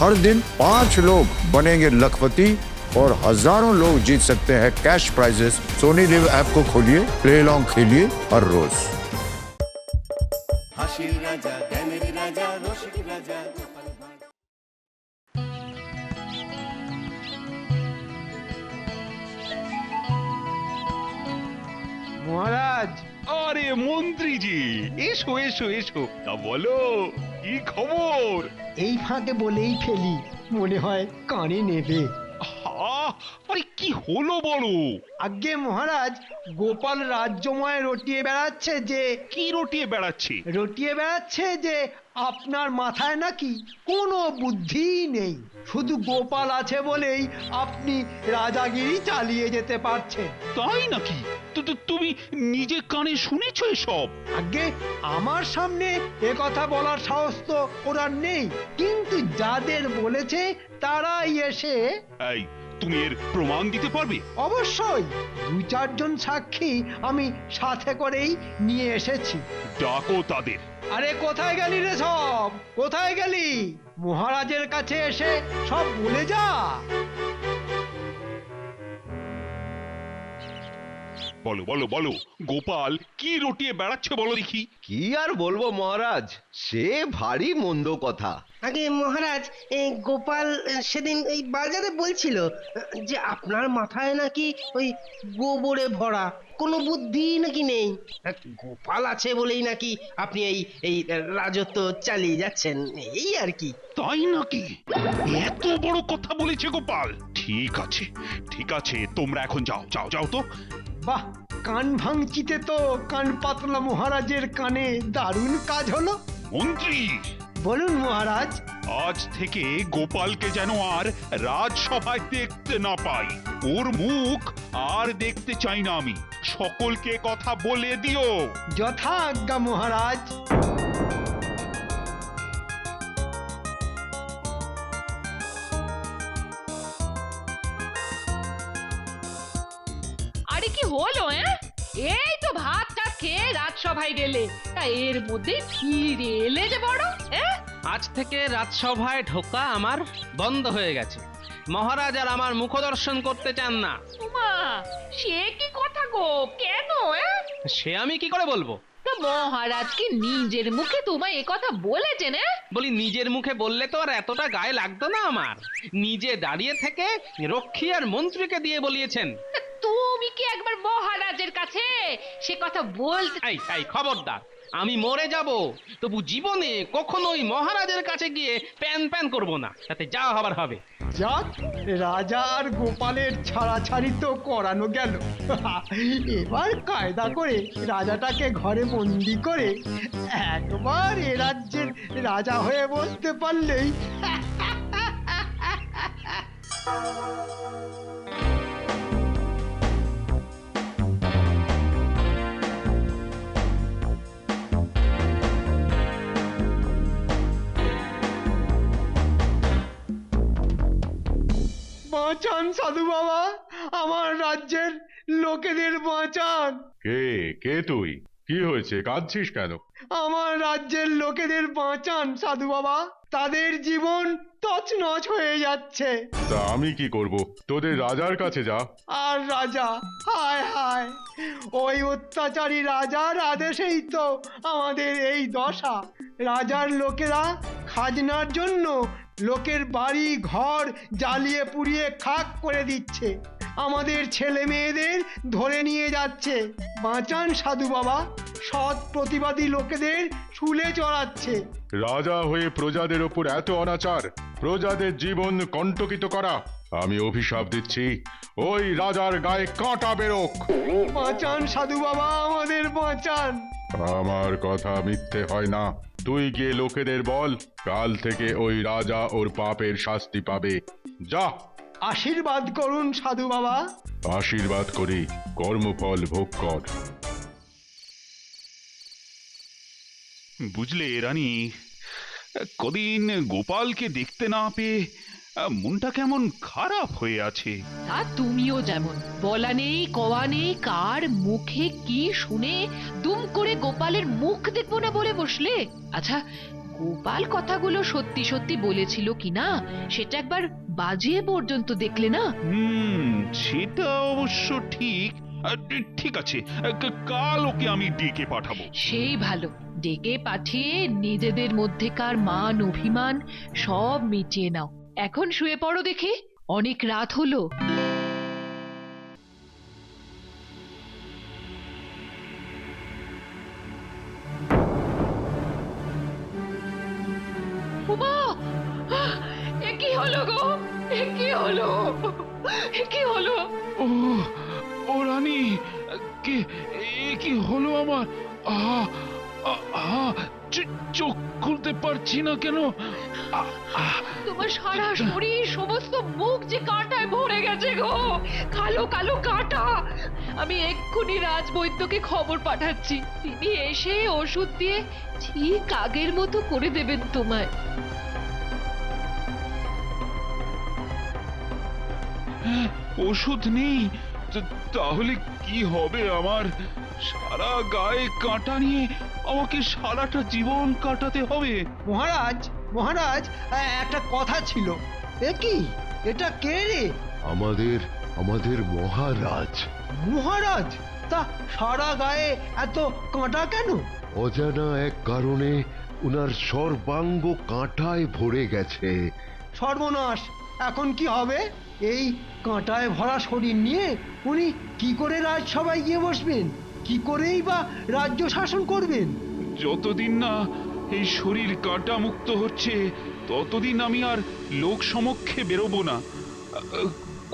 हर दिन 5 लोग बनेंगे लखपति और हजारों लोग जीत सकते हैं cash prizes. Sony LIV app को खोलिए, प्ले अलोंग खेलिए हर रोज। মহারাজ, আরে মন্ত্রীজি, এসো এসো এসো। তা বলো, কি খবর? এই ফাঁকে বলেই ফেলি, মনে হয় কানে নেবে। আরে কি হলো বড়? আজ্ঞে মহারাজ, গোপাল রাজ্যময় রটিয়ে বেড়াচ্ছে যে কি রটিয়ে বেড়াচ্ছে? আপনার মাথায় নাকি কোনো বুদ্ধিই নেই। শুধু গোপাল আছে বলেই আপনি রাজাগিরি চালিয়ে যেতে পারছেন। তাই নাকি? তুমি নিজে কানে শুনেছো এসব? আজ্ঞে, আমার সামনে এ কথা বলার সাহস তো ওরা নেই, কিন্তু যাদের বলেছে তারাই এসে। এই, তুমি এর প্রমাণ দিতে পারবে? অবশ্যই, 2-4 জন সাক্ষী আমি সাথে করেই নিয়ে এসেছি। ডাকো তাদের। আরে কোথায় গেলি রে সব? কোথায় গেলি? মহারাজের কাছে এসে সব বলে যা। বলো বলো বলো, গোপাল কি রটিয়ে বেড়াচ্ছে বলো দেখি। কি আর বলবো মহারাজ, সে ভারী মন্দ কথা। আগে মহারাজ, গোপাল সেদিন এই বাজারে বলছিল যে আপনার মাথায় নাকি ওই গোবরে ভরা, কোনো বুদ্ধি নাকি নেই। গোপাল আছে বলেই নাকি আপনি এই এই রাজত্ব চালিয়ে যাচ্ছেন, এই আর কি। তাই নাকি? এত বড় কথা বলেছে গোপাল? ঠিক আছে ঠিক আছে, তোমরা এখন যাও যাও যাও তো। বাহ, কান ভাঙচিতে তো কান পাতলা মহারাজের কানে দারুণ কাজ হলো। মন্ত্রী, বলুন মহারাজ। আজ থেকে গোপালকে যেন আর রাজসভায় দেখতে না পাই। ওর মুখ আর দেখতে চাই না আমি। সকলকে কথা বলে দিও। যথা আজ্ঞা মহারাজ। আরে কি হলো? এই তো ভাত টাত খেয়ে রাজসভায় গেলে, তা এর মধ্যে ফিরে এলে যে বড়। আজ থেকে রাজসভায় ঢোকা আমার বন্ধ হয়ে গেছে। মহারাজ আর আমার মুখ দর্শন করতে চান না। উমা, সে কি কথা গো? কেন? সে আমি কি করে বলবো? তা মহারাজ কি নিজের মুখে তোমায় এ কথা বলেছেন? বলি, নিজের মুখে বললে তো আর এতটা গায়ে লাগতো না আমার। নিজে দাঁড়িয়ে থেকে রক্ষী আর মন্ত্রীকে দিয়ে বলিয়েছেন। তুমি কি একবার মহারাজের কাছে সে কথা বলতে? এই খবরদার, আমি মরে যাব তবু জীবনে কখনোই মহারাজের কাছে গিয়ে প্যান প্যান করব না, তাতে যা হবার হবে। যাক, রাজা আর গোপালের ছাড়াছাড়ি তো করানো গেল। এবার কায়দা করে রাজাটাকে ঘরে বন্দি করে একবার এ রাজ্যের রাজা হয়ে বসতে পারলেই। বাঁচান সাধু বাবা, আমার রাজ্যের লোকেদের বাঁচান। কে কে তুই? কি হয়েছে, কাঁদছিস কেন? আমার রাজ্যের লোকেদের বাঁচান সাধু বাবা, তাদের জীবন তছনছ হয়ে যাচ্ছে। তা আমি কি করব? তোদের রাজার কাছে যা। আর রাজা, হায় হায়, ওই অত্যাচারী রাজার আদেশেই তো আমাদের এই দশা। রাজার লোকেরা খাজনার জন্য লোকের বাড়ি ঘর জ্বালিয়ে পুড়িয়ে খাক করে দিচ্ছে, আমাদের ছেলে মেয়েদের ধরে নিয়ে যাচ্ছে। বাঁচান সাধু বাবা, সৎ প্রতিবাদী লোকেদের শুলে চড়াচ্ছে। রাজা হয়ে প্রজাদের ওপর এত অনাচার, প্রজাদের জীবন কণ্টকিত করা। আমি অভিশাপ দিচ্ছি, ওই রাজার গায়ে কাঁটা বেরোক। বাঁচান সাধু বাবা, আমাদের বাঁচান। আমার কথা মিথ্যে হয় না। তুই গিয়ে লোকেদের বল, কাল থেকে ওই রাজা ওর পাপের শাস্তি পাবে। যা। আশীর্বাদ করুন সাধু বাবা। আশীর্বাদ করি, কর্মফল ভোগ কর। বুঝলে রানী, কদিন গোপালকে দেখতে না পেয়ে মনটা কেমন খারাপ হয়ে আছে। তা তুমিও যেমন, বলা নেই কওয়া নেই, কার মুখে কি শুনে দুম করে গোপালের মুখ দেখবো না বলে বসলে। আচ্ছা, গোপাল কথাগুলো সত্যি সত্যি বলেছিল কিনা সেটা একবার বাজিয়ে পর্যন্ত দেখলে না? সেটা অবশ্য ঠিক। ঠিক আছে, কাল ওকে আমি ডেকে পাঠাবো। সেই ভালো, ডেকে পাঠিয়ে নিজেদের মধ্যেকার মান অভিমান সব মিটিয়ে নাও। এখন শুয়ে পড়ো দেখি, অনেক রাত হলো। উমা! এ কি হলো গো? এ কি হলো? এ কি হলো? ও ও রানী, কি কি হলো আমার? আহা আহা, চোখ খুলতে পারছি না কেন? তোমার সারা শরীর, সমস্ত মুখ যে কাঁটায় ভরে গেছে গো, কালো কালো কাঁটা। আমি এক্ষুনি রাজবৈদ্যকে খবর পাঠাচ্ছি, তিনি এসে ওষুধ দিয়ে ঠিক আগের মতো করে দেবেন তোমায়। ওষুধ নেই, তাহলে কি হবে আমার? সারা গায়ে কাঁটা নিয়ে আমাকে সারাটা জীবন কাটাতে হবে। মহারাজ, মহারাজ, একটা কথা ছিল। এ কি, এটা কে রে? আমাদের আমাদের মহারাজ। মহারাজ? তা সারা গায়ে এত কাঁটা কেন? অজানা এক কারণে উনার সর্বাঙ্গ কাঁটায় ভরে গেছে। সর্বনাশ! এখন কি হবে? এই কাঁটায় ভরা শরীর নিয়ে উনি কি করে রাজসভায় গিয়ে বসবেন? কি করেই বা রাজ্য শাসন করবেন? যতদিন না এই শরীর কাঁটা মুক্ত হচ্ছে ততদিন আমি আর লোক সমক্ষে বেরোবো না।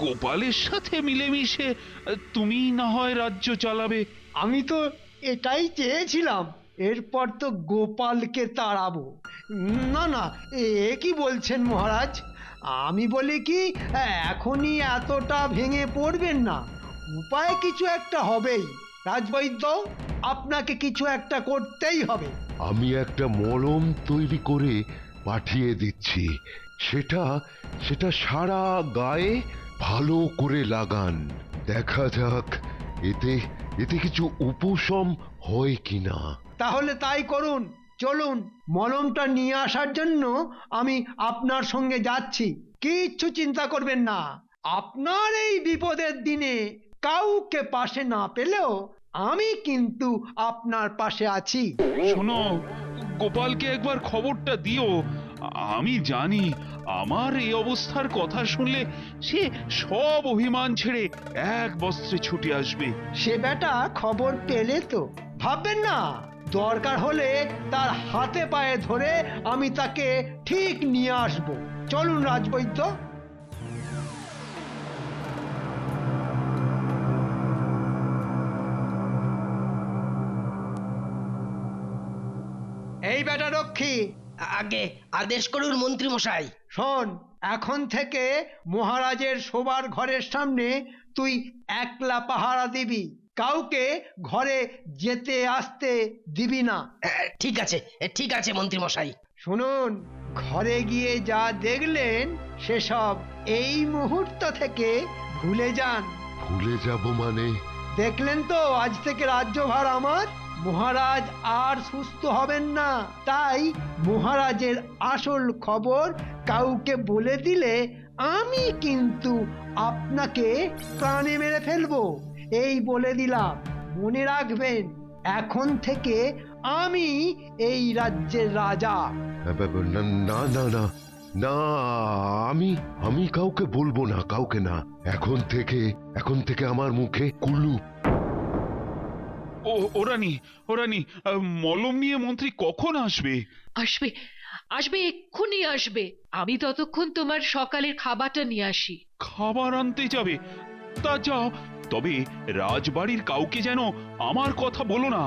গোপালের সাথে মিলেমিশে তুমি না হয় রাজ্য চালাবে। আমি তো এটাই চেয়েছিলাম। এরপর তো গোপালকে তাড়াবো। না না, এ কি বলছেন মহারাজ? আমি বলি কি, এখনই এতটা ভেঙে পড়বেন না। উপায় কিছু একটা হবেই। রাজবৈদ্য, আপনাকে কিছু একটা করতেই হবে। আমি একটা মলম তৈরি করে পাঠিয়ে দিচ্ছি। সেটা সেটা সারা গায়ে ভালো করে লাগান। দেখা যাক এতে এতে কিছু উপশম হয় কিনা। তাহলে তাই করুন। চলুন, মলমটা নিয়ে আসার জন্য আমি আপনার সঙ্গে যাচ্ছি। কিচ্ছু চিন্তা করবেন না। আপনার এই বিপদের দিনে কাউকে পাশে না পেলেও আমি কিন্তু আপনার পাশে আছি। শোনো, গোপালকে একবার খবরটা দিও। আমি জানি আমার এই অবস্থার কথা শুনলে সে সব অভিমান ছেড়ে এক বস্ত্রে ছুটে আসবে। সে বেটা খবর পেলে তো ভাববেন না। দরকার হলে তার হাতে পায়ে ধরে আমি তাকে ঠিক নিয়ে আসব। চলুন রাজবৈদ্য। এই বেটা রক্ষী, আগে আদেশ করুন মন্ত্রী মশাই। শোন, এখন থেকে মহারাজের শোবার ঘরের সামনে তুই একলা পাহারা দিবি। কাউকে ঘরে যেতে আসতে দিবি না। ঠিক আছে মন্ত্রী মশাই। শুনুন, ঘরে গিয়ে যা দেখলেন সেসব এই মুহূর্ত থেকে ভুলে যান। ভুলে যাব মানে? দেখলেন তো আজ থেকে রাজ্যভার আমার। মহারাজ আর সুস্থ হবেন না। তাই মহারাজের আসল খবর কাউকে বলে দিলে আমি কিন্তু আপনাকে প্রাণে মেরে ফেলবো। এই বলে দিলাম। মনে রাখবেন, এখন থেকে আমি এই রাজ্যের রাজা। না না না না না, আমি আমি কাউকে বলবো না, কাউকে না। এখন থেকে আমার মুখে কুলুপ। ওরানি, মলম নিয়ে মন্ত্রী কখন আসবে? আসবে, আসবে, এক্ষুনি আসবে। আমি ততক্ষণ তোমার সকালের খাবারটা নিয়ে আসি। খাবার আনতে যাবে? তা যাও, তবে রাজবাড়ির কাউকে যেন আমার কথা বলো না।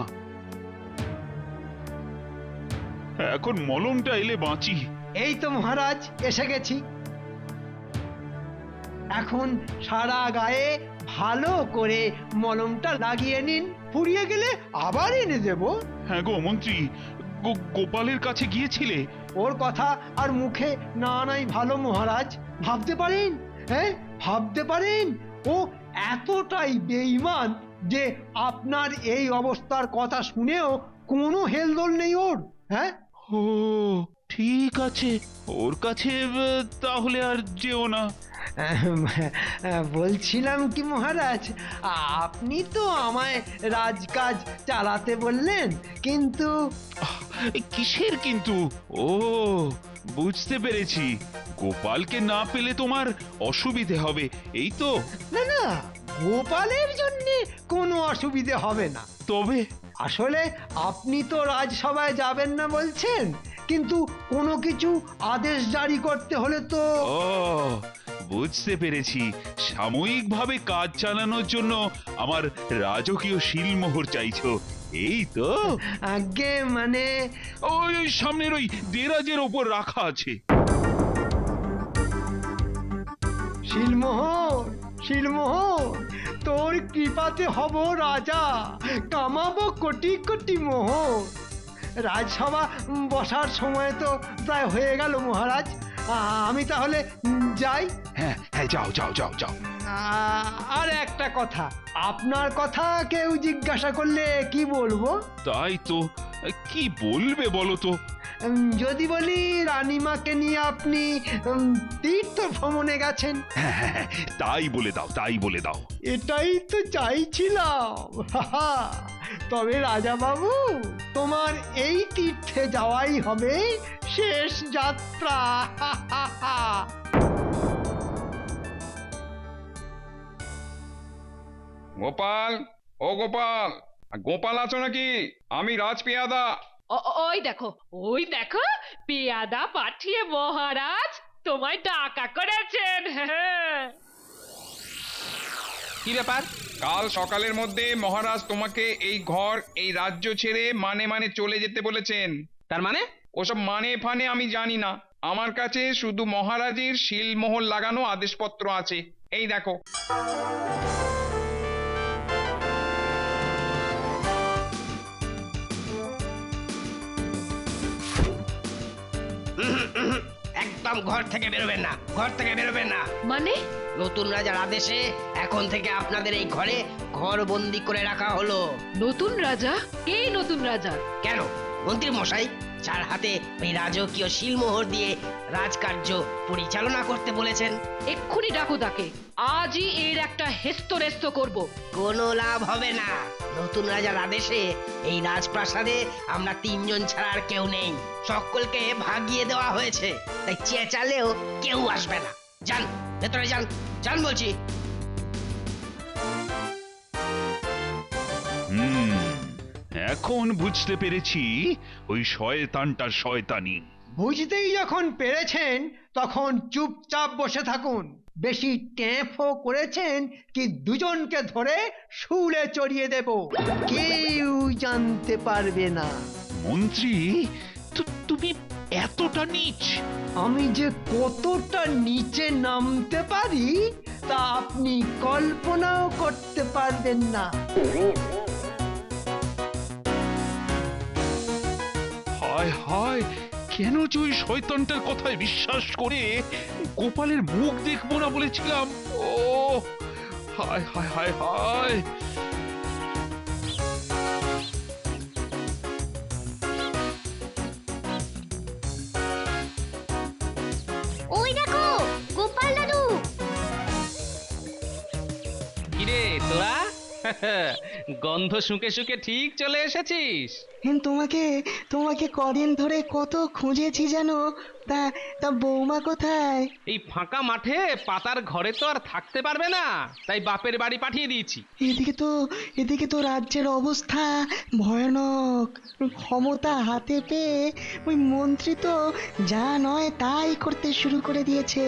এখন মলমটা এলে বাঁচি। এই তো মহারাজ, এসে গেছি। এখন সারা গায়ে ভালো করে মলমটা লাগিয়ে নিন। ফুরিয়ে গেলে আবার এনে দেব। হ্যাঁ গো মন্ত্রী, গোপালের কাছে গিয়েছিলে? ওর কথা আর মুখে না আনাই ভালো মহারাজ। ভাবতে পারেন, হ্যাঁ ভাবতে পারেন, ও এতটাই বেঈমান যে আপনার এই অবস্থার কথা শুনেও কোনো হেলদোল নেই ওর। হ্যাঁ, ও ঠিক আছে, ওর কাছে তাহলে আর যেও না। বলছিলাম কি মহারাজ, আপনি তো আমায় রাজকাজ চালাতে বললেন, কিন্তু কিসের কিন্তু? ও বুঝতে পেরেছি, গোপালকে না পেলে তোমার অসুবিধে হবে, এই তো। না না, গোপালের জন্য কোনো অসুবিধে হবে না। তবে আসলে আপনি তো রাজসভায় যাবেন না বলছেন, কিন্তু কোনো কিছু আদেশ জারি করতে হলে তো। ও বুঝতে পেরেছি, সাময়িকভাবে কাজ চালানোর জন্য আমার রাজকীয় শিলমোহর চাইছো, এই তো। আগে মানে ওই সামনের ওই দেরাজের ওপর রাখা আছে। শিলমোহর, শিলমোহর, তোর কৃপাতে হব রাজা, কামাবো কোটি কোটি মোহর। রাজসভা বসার সময় তো প্রায় হয়ে গেল মহারাজ, আমি তাহলে যাই। হ্যাঁ হ্যাঁ, যাও যাও যাও যাও। আর একটা কথা, আপনার কথা কেউ জিজ্ঞাসা করলে কি বলবো? তাই তো, কি বলবে বলো তো? যদি বলি রানীমাকে নিয়ে আপনি তীর্থ ভ্রমণে গেছেন। হ্যাঁ হ্যাঁ হ্যাঁ, তাই বলে দাও, তাই বলে দাও। এটাই তো চাইছিলাম। তবে রাজা বাবু, তোমার এই তীর্থে যাওয়াই হবে শেষ যাত্রা। গোপাল, ও গোপাল, গোপাল আছো নাকি? আমি রাজ পেয়াদা। ওই দেখো, ওই দেখো, পেয়াদা পাঠিয়ে মহারাজ তোমায় ডাকা করেছেন। হ্যাঁ, কি ব্যাপার? কাল সকালের মধ্যে মহারাজ তোমাকে এই ঘর, এই রাজ্য ছেড়ে মানে চলে যেতে বলেছেন। তার মানে? ওসব মানে ফানে আমি জানি না, আমার কাছে শুধু মহারাজের শিলমোহর লাগানো আদেশপত্র আছে, এই দেখো। একদম ঘর থেকে বেরোবেন না, ঘর থেকে বেরোবেন না। মানে? নতুন রাজার আদেশে এখন থেকে আপনাদের এই ঘরে ঘর বন্দি করে রাখা হলো। নতুন রাজা? কে নতুন রাজা? কেন, মন্ত্রী মশাই, যার হাতে ওই রাজকীয় শিলমোহর দিয়ে রাজকার্য পরিচালনা করতে বলেছেন। এক্ষুনি ডাকো তাকে, আজই এর একটা হেস্তনেস্ত করব। কোনো লাভ হবে না। নতুন রাজার আদেশে এই রাজপ্রাসাদে আমরা তিনজন ছাড়া আর কেউ নেই, সকলকে ভাগিয়ে দেওয়া হয়েছে, তাই চেঁচালেও কেউ আসবে না। যান, ভেতরে যান, যান বলছি। এখন বুঝতে পেরেছি ওই শয়তানটার শয়তানি। বুঝতেই যখন পেরেছেন, তখন চুপচাপ বসে থাকুন। বেশি ট্যাঁফও করেছেন কি দুজনকে ধরে শুলে চড়িয়ে দেব, কেউ জানতে পারবে না। মন্ত্রী, তুমি এতটা নীচ? আমি যে কতটা নিচে নামতে পারি তা আপনি কল্পনাও করতে পারবেন না। হায় হায়, কেন যে ওই শয়তানটার কথায় বিশ্বাস করে গোপালের মুখ দেখবো না বলেছিলাম। ও হায় হায় হায় হায়। ওই দেখো, গোপাল দাদু। কিরে তোরা, গন্ধ শুকে শুকে ঠিক চলে এসেছিস। তোমাকে কদিন ধরে কত খুঁজেছি জানো, তা বৌমা কোথায়? এই ফাঁকা মাঠে পাতার ঘরে তো আর থাকতে পারবে না, তাই বাপের বাড়ি পাঠিয়ে দিয়েছি। এদিকে তো রাজ্যের অবস্থা ভয়ানক। ক্ষমতা হাতে পেয়ে ওই মন্ত্রী তো যা নয় তাই করতে শুরু করে দিয়েছে।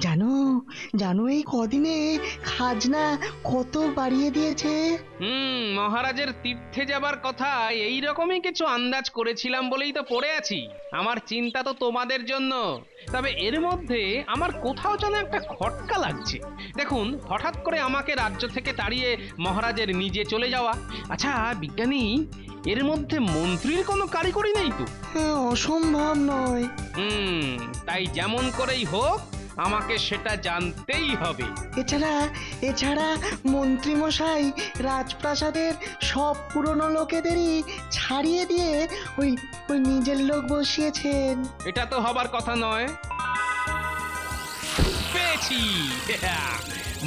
জানো এই কদিনে খাজনা কত বাড়িয়ে দিয়েছে? মহারাজের তীর্থে যাবার কথা এই রকমই কিছু আন্দাজ করেছিলাম বলেই তো পড়ে আছি। আমার চিন্তা তো তোমাদের জন্য, তবে এর মধ্যে আমার কোথাও যেন একটা খটকা লাগছে। দেখুন, হঠাৎ করে আমাকে রাজ্য থেকে তাড়িয়ে মহারাজের নিজে চলে যাওয়া। আচ্ছা বিজ্ঞানী, এর মধ্যে মন্ত্রীর কোনো কারিগরি নেই তো? অসম্ভব নয়। তাই যেমন করেই হোক আমাকে সেটা জানতেই হবে। এছাড়া এছাড়া মন্ত্রীমশাই রাজপ্রাসাদের সব পুরনো লোকেদেরই ছাড়িয়ে দিয়ে ওই ওই নিজের লোক বসিয়েছেন। এটা তো হবার কথা নয়। পেয়েছি!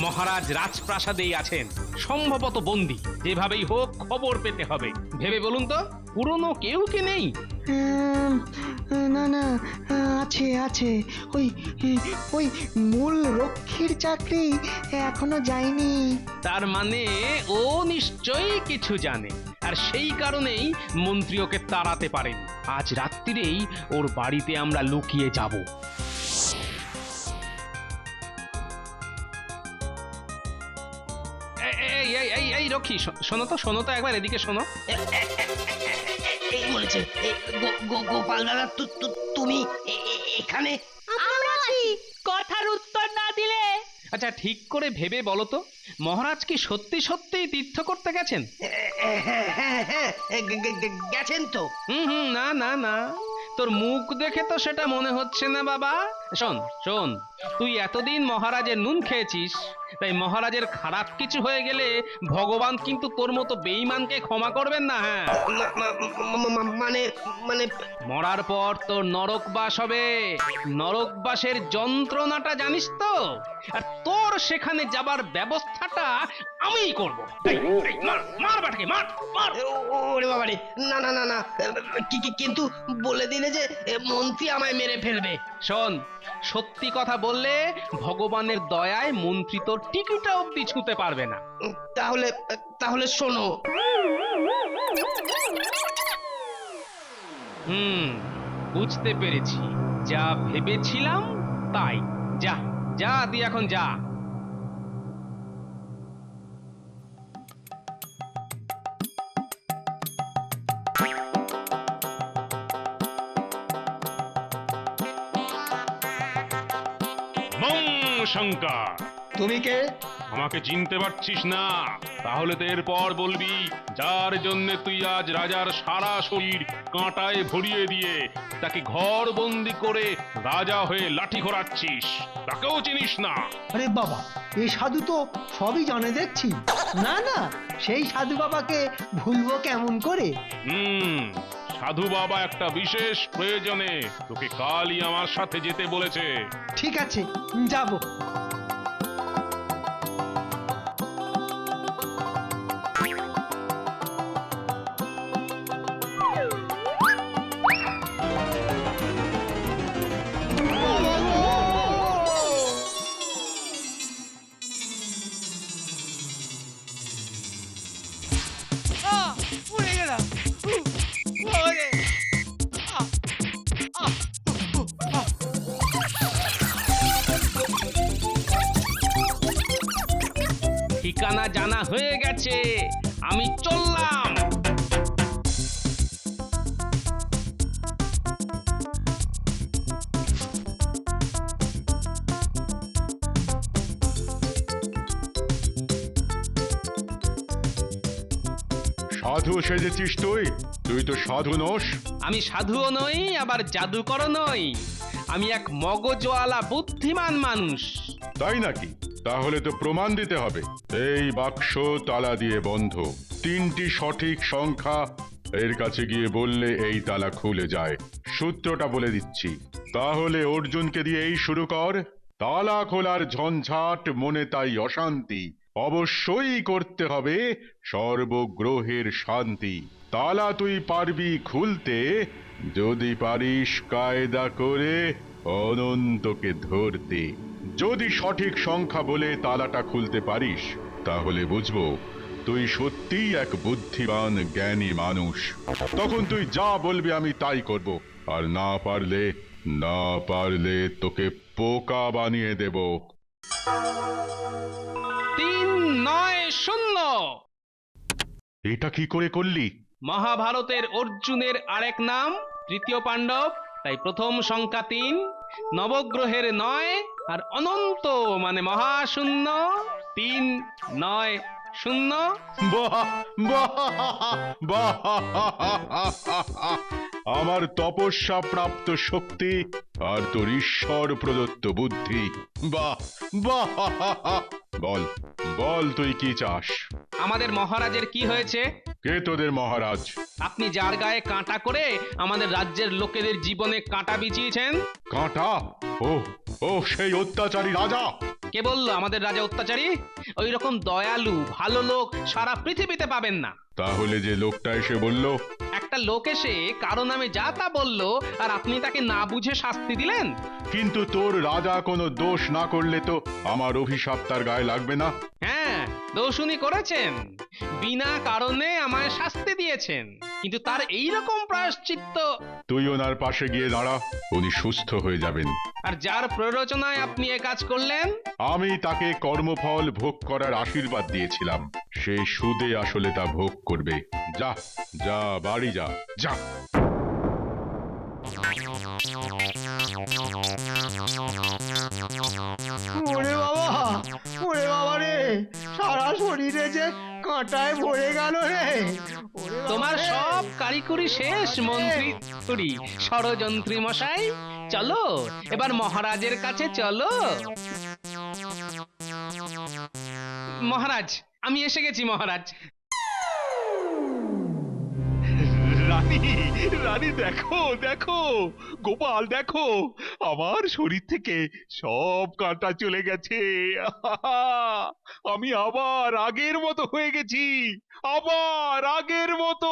মহারাজ রাজপ্রাসাদেই আছেন, সম্ভবত বন্দী। যেভাবেই হোক খবর পেতে হবে। ভেবে বলুন তো, পুরনো কেউ কি নেই? উম, না না, আছে আছে, ওই ওই মূল রক্ষীর চাকরি এখনো যায়নি। তার মানে ও নিশ্চয়ই কিছু জানে, আর সেই কারণেই মন্ত্রী ওকে তাড়াতে পারেন। আজ রাত্রিরেই ওর বাড়িতে আমরা লুকিয়ে যাব। এই রক্ষী, শোনো তো একবার, এদিকে শোনো। এই বলেছে গোপাল দাদা, তুমি এখানে? কথার উত্তর না দিলে আচ্ছা, ঠিক করে ভেবে বলো তো, মহারাজ কি সত্যি সত্যিই তীর্থ করতে গেছেন? হ্যাঁ, গেছেন তো। না না না, তোর মুখ দেখে তো সেটা মনে হচ্ছে না বাবা। শোন শোন, তুই এতদিন মহারাজের নুন খেয়েছিস, তাই মহারাজের খারাপ কিছু হয়ে গেলে ভগবান কিন্তু তোর মতো বেঈমানকে ক্ষমা করবেন না। হ্যাঁ, মানে মানে মরার পর তোর নরকবাস হবে। নরকবাসের যন্ত্রণাটা জানিস তো? আর তোর সেখানে যাবার ব্যবস্থাটা আমিই করব। মার বাটাকে, মার মার। ওরে বাবা রে, না না না না, কিন্তু বলে দিলে যে মন্ত্রী আমায় মেরে ফেলবে। শোন, সত্যি কথা বললে ভগবানের দয়ায় মন্ত্রী তোর টিকিটা অব্দি ছুঁতে পারবে না। তাহলে তাহলে শোনো। বুঝতে পেরেছি, যা ভেবেছিলাম তাই। যা যা, তুই এখন যা। শঙ্কর, তুমি কে? আমাকে চিনতে পারছিস না? তাহলে তো এরপর বলবি যার জন্য তুই আজ রাজার সারা শরীর কাঁটায় ভরিয়ে দিয়ে তাকে ঘর বন্দি করে রাজা হয়ে লাঠি ঘোরাচ্ছিস, তাকেও চিনিস না? আরে বাবা, এই সাধু তো সবই জানে দেখছি। না না, সেই সাধু বাবাকে ভুলবো কেমন করে? সাধু বাবা একটা বিশেষ প্রয়োজনে তোকে কালই আমার সাথে যেতে বলেছে। ঠিক আছে, যাব। ঠিকানা জানা হয়ে গেছে, আমি চললাম। সাধু সেজেছিস তুই? তুই তো সাধু নোস। আমি সাধুও নই, আবার জাদুকরও নই। আমি এক মগজওয়ালা বুদ্ধিমান মানুষ। তাই নাকি? তাহলে তো প্রমাণ দিতে হবে। এই বাক্স তালা দিয়ে বন্ধ, 3টি সঠিক সংখ্যা এর কাছে গিয়ে বললে এই তালা খুলে যায়। সূত্রটা বলে দিচ্ছি, তাহলে অর্জুনকে দিয়েই শুরু কর। তালা খোলার ঝঞ্ঝাট, মনে তাই অশান্তি, অবশ্যই করতে হবে সর্বগ্রহের শান্তি। তালা তুই পারবি খুলতে যদি পারিস কায়দা করে অনন্তকে ধরতে। যদি সঠিক সংখ্যা বলে তালাটা খুলতে পারিস, তাহলে বুঝবো তুই সত্যিই এক বুদ্ধিমান জ্ঞানী মানুষ। তখন তুই যা বলবি আমি তাই করব, আর না পারলে তোকে পোকা বানিয়ে দেব। 390। এটা কি করে করলি? মহাভারতের অর্জুনের আরেক নাম তৃতীয় পাণ্ডব, তাই প্রথম সংখ্যা 3, নবগ্রহের 9, আর অনন্ত মানে মহাশূন্য 390। বাহ বাহ বাহ! আমার তপস্যা প্রাপ্ত শক্তি আর তোর ঈশ্বর প্রদত্ত বুদ্ধি। বাহ বাহ, বল বল তুই কি চাস? আমাদের মহারাজের কি হয়েছে? কে তোদের মহারাজ? আপনি যার গায়ে কাঁটা করে আমাদের রাজ্যের লোকেদের জীবনে কাঁটা বিছিয়েছেন। কাঁটা? ও ও সেই অত্যাচারী রাজা। কে বললো আমাদের রাজা অত্যাচারী? ওই রকম দয়ালু ভালো লোক সারা পৃথিবীতে পাবেন না। তাহলে যে লোকটা এসে বলল? একটা লোক এসে কারো নামে যা তা বললো আর আপনি তাকে না বুঝে শাস্তি দিলেন। কিন্তু তোর রাজা কোনো দোষ না করলে তো আমার অভিশাপ তার গায়ে লাগবে না। হ্যাঁ, দোষ উনি করেছেন, বিনা কারণে আমায় শাস্তি দিয়েছেন, কিন্তু তার এই রকম প্রায়শ্চিত্ত। তুই ওনার পাশে গিয়ে দাঁড়া, উনি সুস্থ হয়ে যাবেন। আর যার প্ররোচনায় আপনি এ কাজ করলেন? আমি তাকে কর্মফল ভোগ করার আশীর্বাদ দিয়েছিলাম, সে সুদে আসলে তা ভোগ করবে। যা যা, বাড়ি যা যা। ওরে বাবা, ওরে বাবা রে, সারা শরীরে যে কাঁটায় ভরে গেল রে। ওরে বাবা তোমার রে। সব কারিকুরি শেষ মন্ত্রী ষড়যন্ত্রী মশাই। চলো এবার মহারাজের কাছে চলো। মহারাজ, আমি এসে গেছি মহারাজ। রানী, রানী দেখো দেখো, গোপাল দেখো, আমার শরীর থেকে সব কাঁটা চলে গেছে। আমি আবার আগের মতো হয়ে গেছি, আবার আগের মতো।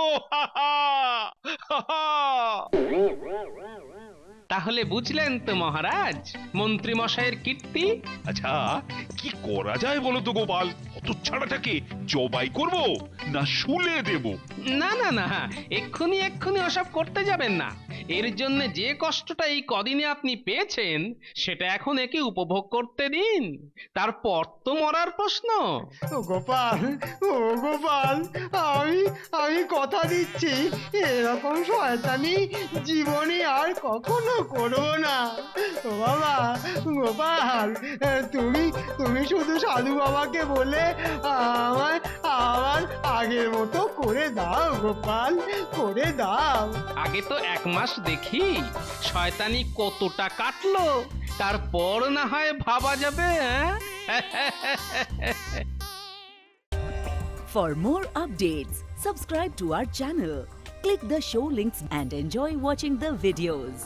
তাহলে বুঝলেন তো মহারাজ মন্ত্রী মশাইয়ের কীর্তি। আচ্ছা, কি করা যায় বলো তো গোপাল? হতচ্ছাড়াটাকে জবাই করব না শুলে দেব? না না না, এক্ষুনি এক্ষুনি ওসব করতে যাবেন না। এর জন্য যে কষ্টটা এই কদিনে আপনি পেয়েছেন সেটা এখন একে উপভোগ করতে দিন, তারপর তো মরার প্রশ্ন। ও গোপাল, ও গোপাল, আমি আমি কথা দিচ্ছি এরকম শয়তানি জীবনে আর কখনো করবো না। ও বাবা, গোপাল, তুমি তুমি শুধু সাধু বাবাকে বলে আমায় আবার আগের মতো করে দাও গোপাল, করে দাও। আগে তো 1 মাস দেখি শয়তানি কতটা কাটলো, তারপর না হয় ভাবা যাবে। For more updates, subscribe to our channel, click the show links and enjoy watching the videos.